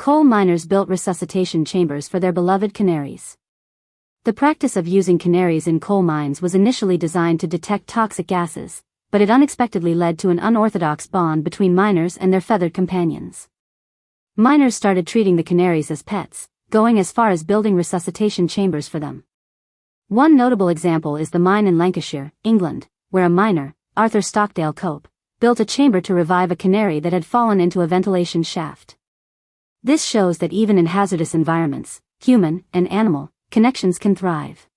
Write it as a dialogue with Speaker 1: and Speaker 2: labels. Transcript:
Speaker 1: coal miners built resuscitation chambers for their beloved canaries. The practice of using canaries in coal mines was initially designed to detect toxic gases, but it unexpectedly led to an unorthodox bond between miners and their feathered companions. Miners started treating the canaries as pets, going as far as building resuscitation chambers for them. One notable example is the mine in Lancashire, England, where a miner, Arthur Stockdale Cope, built a chamber to revive a canary that had fallen into a ventilation shaft. This shows that even in hazardous environments, human and animal connections can thrive.